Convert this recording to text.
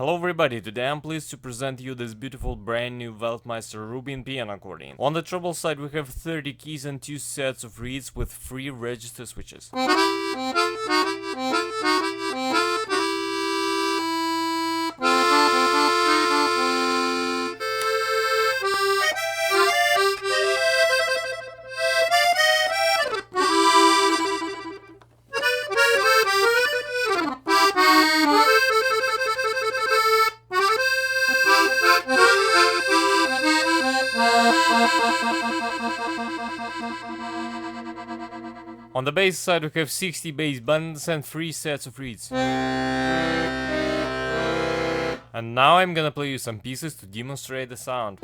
Hello everybody, today I'm pleased to present you this beautiful brand new Weltmeister Rubin piano accordion. On the treble side we have 30 keys and 2 sets of reeds with 3 register switches. On the bass side we have 60 bass buttons and 3 sets of reeds. And now I'm gonna play you some pieces to demonstrate the sound.